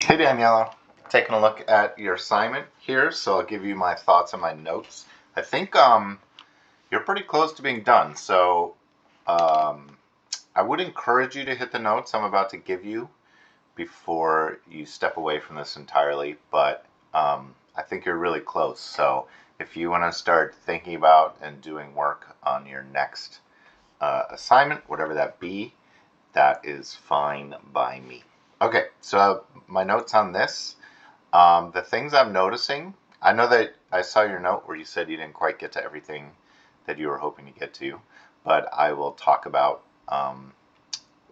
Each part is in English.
Hey Daniela, taking a look at your assignment here, so I'll give you my thoughts and my notes. I think you're pretty close to being done, so I would encourage you to hit the notes I'm about to give you before you step away from this entirely, but I think you're really close. So if you want to start thinking about and doing work on your next assignment, whatever that be, that is fine by me. Okay, so my notes on this. The things I'm noticing, I know that I saw your note where you said you didn't quite get to everything that you were hoping to get to, but I will talk about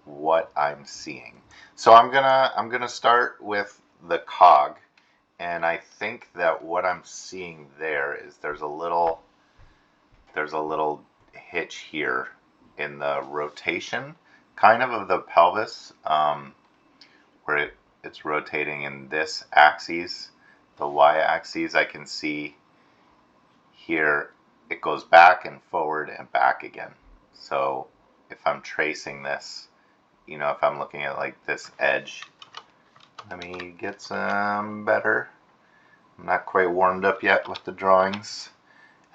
what I'm seeing. So I'm gonna start with the cog, and I think that what I'm seeing there is there's a little hitch here in the rotation, kind of the pelvis, where it's rotating in this axis, the y-axis. I can see here it goes back and forward and back again. So if I'm tracing this, you know, if I'm looking at like this edge, let me get some better. I'm not quite warmed up yet with the drawings.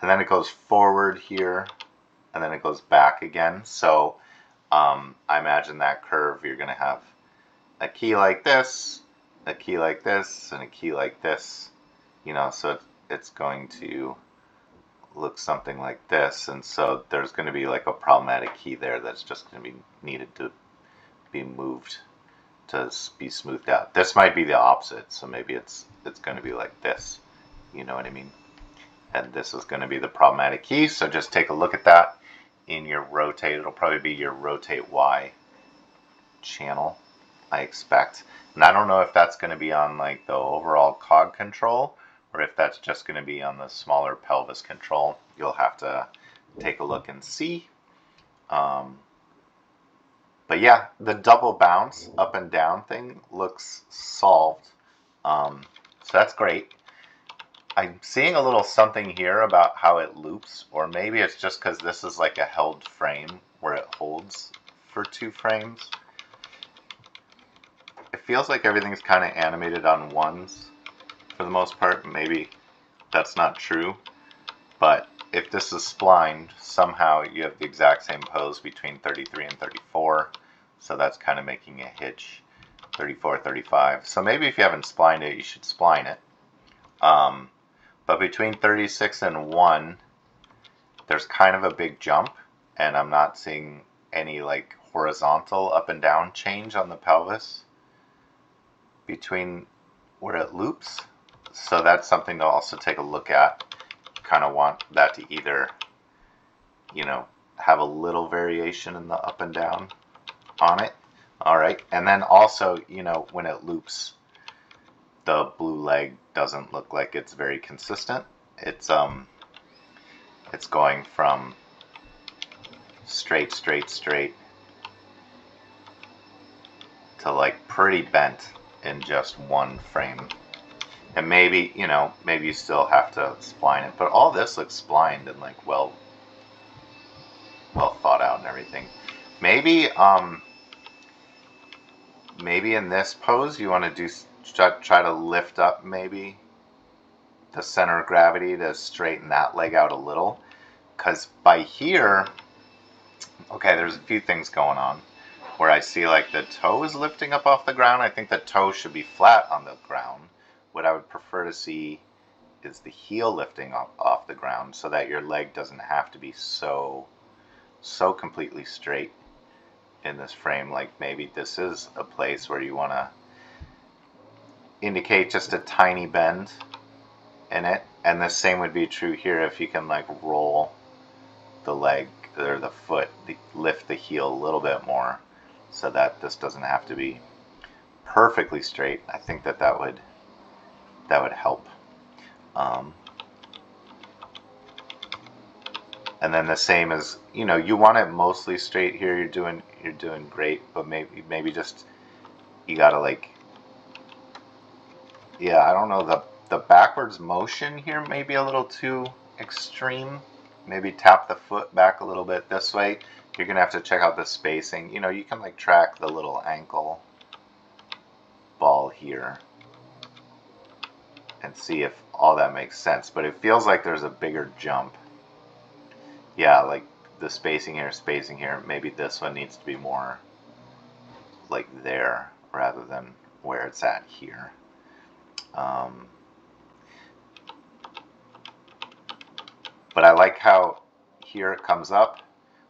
And then it goes forward here, and then it goes back again. So I imagine that curve, you're going to have a key like this, a key like this, and a key like this. You know, so it's going to look something like this. And so there's going to be like a problematic key there that's just going to be needed to be moved to be smoothed out. This might be the opposite, so maybe it's going to be like this. You know what I mean? And this is going to be the problematic key, so just take a look at that in your rotate. It'll probably be your rotate Y channel, I expect. And I don't know if that's going to be on like the overall cog control or if that's just going to be on the smaller pelvis control. You'll have to take a look and see. But yeah, the double bounce up and down thing looks solved. So that's great. I'm seeing a little something here about how it loops, or maybe it's just because this is like a held frame where it holds for 2 frames. It feels like everything's kind of animated on ones for the most part. Maybe that's not true, but if this is splined, somehow you have the exact same pose between 33 and 34, so that's kind of making a hitch. 34, 35. So maybe if you haven't splined it, you should spline it. But between 36 and 1, there's kind of a big jump, and I'm not seeing any like horizontal up and down change on the pelvis between where it loops. So that's something to also take a look at. You kind of want that to either, you know, have a little variation in the up and down on it. All right, and then also, you know, when it loops, the blue leg doesn't look like it's very consistent. It's going from straight to like pretty bent in just one frame. And maybe, you know, maybe you still have to spline it, but all this looks splined and like well thought out and everything. Maybe maybe in this pose you want to do try to lift up maybe the center of gravity to straighten that leg out a little, because by here, okay, there's a few things going on where I see like the toe is lifting up off the ground. I think the toe should be flat on the ground. What I would prefer to see is the heel lifting off the ground so that your leg doesn't have to be so completely straight in this frame. Like maybe this is a place where you want to indicate just a tiny bend in it, and the same would be true here. If you can like roll the leg or the foot, lift the heel a little bit more so that this doesn't have to be perfectly straight, I think that would help. And then the same as, you know, you want it mostly straight here. You're doing great, but maybe just you gotta like, yeah, I don't know, the backwards motion here may be a little too extreme. Maybe tap the foot back a little bit this way. You're gonna have to check out the spacing. You know, you can like track the little ankle ball here and see if all that makes sense. But it feels like there's a bigger jump. Yeah, like the spacing here. Maybe this one needs to be more like there rather than where it's at here. But I like how here it comes up,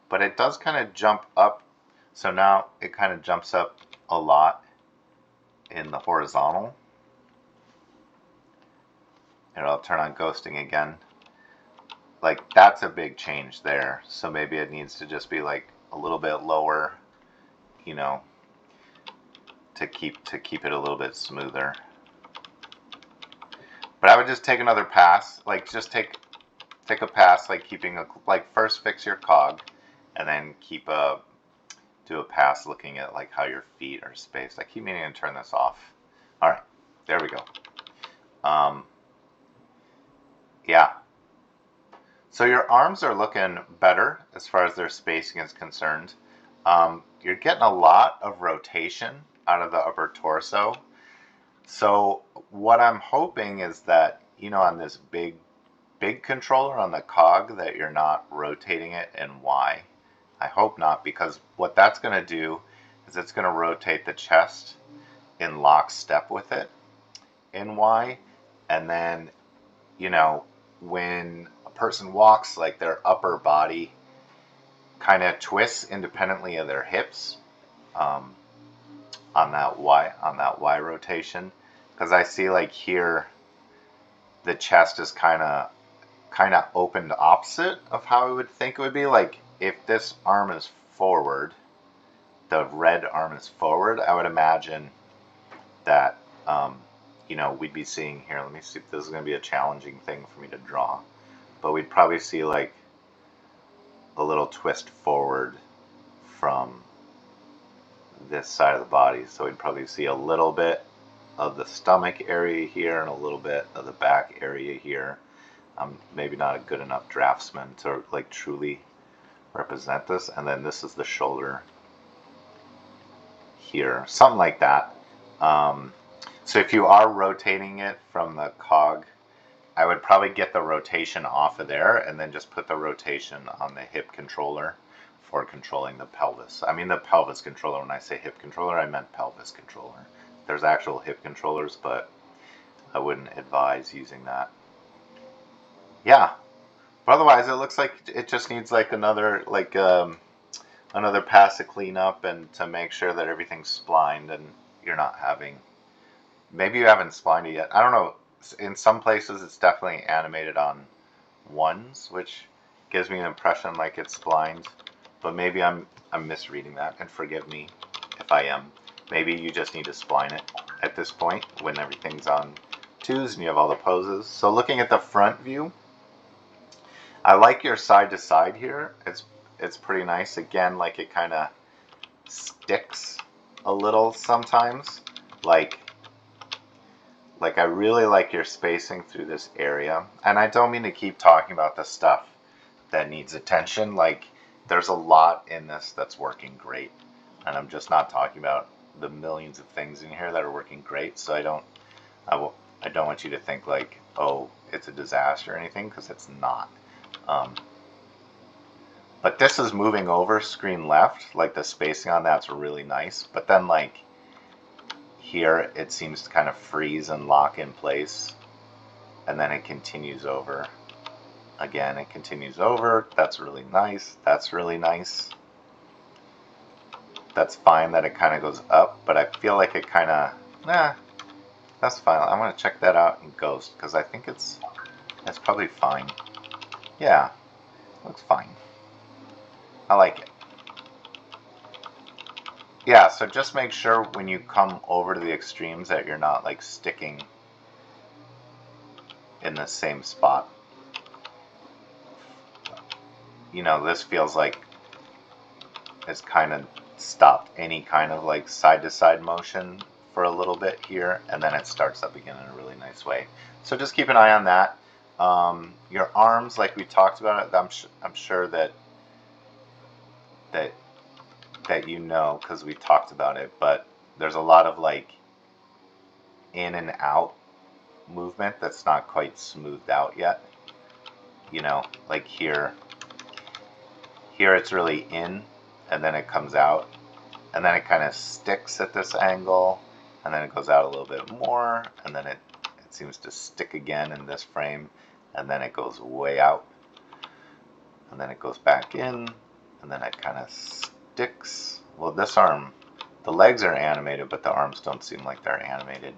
but it does kind of jump up. So now it kind of jumps up a lot in the horizontal. And I'll turn on ghosting again. Like that's a big change there. So maybe it needs to just be like a little bit lower, you know, to keep it a little bit smoother. But I would just take another pass, like just take a pass, like keeping a, like first fix your cog, and then do a pass looking at like how your feet are spaced. I keep meaning to turn this off. All right, there we go. Yeah. So your arms are looking better as far as their spacing is concerned. You're getting a lot of rotation out of the upper torso. So what I'm hoping is that, you know, on this big controller on the cog, that you're not rotating it in Y. I hope not, because what that's going to do is it's going to rotate the chest in lockstep with it in Y. And then, you know, when a person walks, like their upper body kind of twists independently of their hips on that Y rotation. Because I see like here the chest is kind of opened opposite of how I would think it would be. Like if this arm is forward, the red arm is forward, I would imagine that you know, we'd be seeing here, let me see if this is going to be a challenging thing for me to draw, but we'd probably see like a little twist forward from this side of the body. So we'd probably see a little bit of the stomach area here and a little bit of the back area here. I'm maybe not a good enough draftsman to like truly represent this. And then this is the shoulder here, something like that. So if you are rotating it from the cog, I would probably get the rotation off of there and then just put the rotation on the hip controller for controlling the pelvis. I mean the pelvis controller. When I say hip controller, I meant pelvis controller. There's actual hip controllers, but I wouldn't advise using that. Yeah, but otherwise it looks like it just needs like another another pass to clean up and to make sure that everything's splined and you're not having, maybe you haven't splined it yet. I don't know. In some places it's definitely animated on ones, which gives me an impression like it's splined, but maybe I'm misreading that, and forgive me if I am. Maybe you just need to spline it at this point when everything's on twos and you have all the poses. So looking at the front view, I like your side to side here. It's pretty nice. Again, like it kind of sticks a little sometimes. Like I really like your spacing through this area. And I don't mean to keep talking about the stuff that needs attention. Like there's a lot in this that's working great. And I'm just not talking about the millions of things in here that are working great. So I don't want you to think like, oh, it's a disaster or anything, because it's not. But this is moving over screen left, like the spacing on that's really nice. But then like here it seems to kind of freeze and lock in place, and then it continues over. Again, it continues over. That's really nice. That's really nice. That's fine that it kind of goes up, but I feel like it kind of, that's fine. I want to check that out in Ghost, because I think that's probably fine. Yeah, looks fine. I like it. Yeah, so just make sure when you come over to the extremes that you're not like sticking in the same spot. You know, this feels like it's kind of stopped any kind of like side to side motion for a little bit here, and then it starts up again in a really nice way. So just keep an eye on that. Your arms, like we talked about it, I'm sure that you know, because we talked about it, but there's a lot of like in and out movement that's not quite smoothed out yet. You know, like here it's really in, and then it comes out, and then it kind of sticks at this angle, and then it goes out a little bit more, and then it seems to stick again in this frame, and then it goes way out, and then it goes back in, and then it kind of sticks. Well, this arm, the legs are animated, but the arms don't seem like they're animated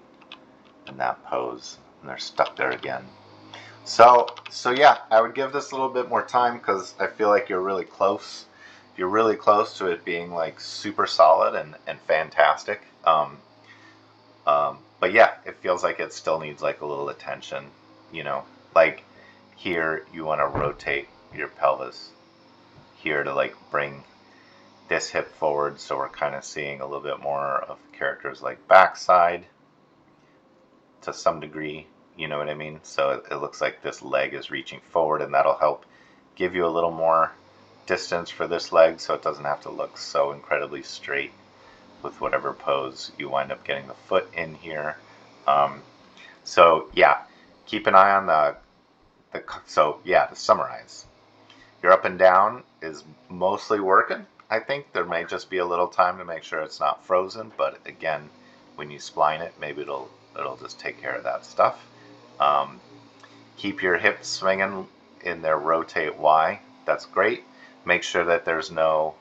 in that pose, and they're stuck there again. So yeah, I would give this a little bit more time because I feel like you're really close. You're really close to it being like super solid and fantastic. But yeah, it feels like it still needs like a little attention. You know, like here you want to rotate your pelvis here to like bring this hip forward, so we're kind of seeing a little bit more of characters like backside to some degree. You know what I mean? So it looks like this leg is reaching forward, and that'll help give you a little more distance for this leg so it doesn't have to look so incredibly straight with whatever pose you wind up getting the foot in here. So yeah, keep an eye on so yeah, to summarize, your up and down is mostly working. I think there may just be a little time to make sure it's not frozen, but again, when you spline it, maybe it'll just take care of that stuff. Keep your hips swinging in their rotate Y. That's great. Make sure that there's no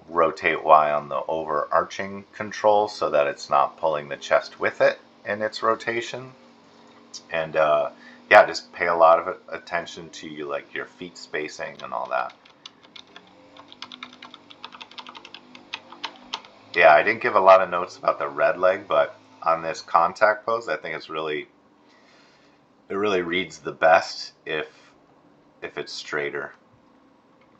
rotate Y on the overarching control so that it's not pulling the chest with it in its rotation. And yeah, just pay a lot of attention to like your feet spacing and all that. Yeah, I didn't give a lot of notes about the red leg, but on this contact pose, I think it really reads the best if it's straighter,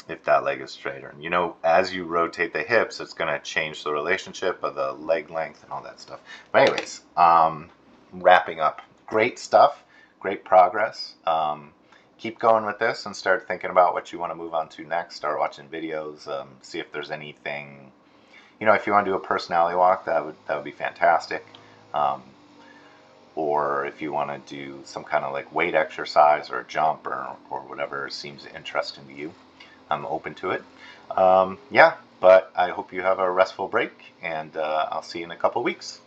if that leg is straighter. And you know, as you rotate the hips, it's going to change the relationship of the leg length and all that stuff. But anyways, wrapping up, great stuff, great progress. Keep going with this and start thinking about what you want to move on to next. Start watching videos, see if there's anything, you know, if you want to do a personality walk, that would be fantastic. Or if you want to do some kind of like weight exercise or jump or whatever seems interesting to you, I'm open to it. Yeah, but I hope you have a restful break, and I'll see you in a couple weeks.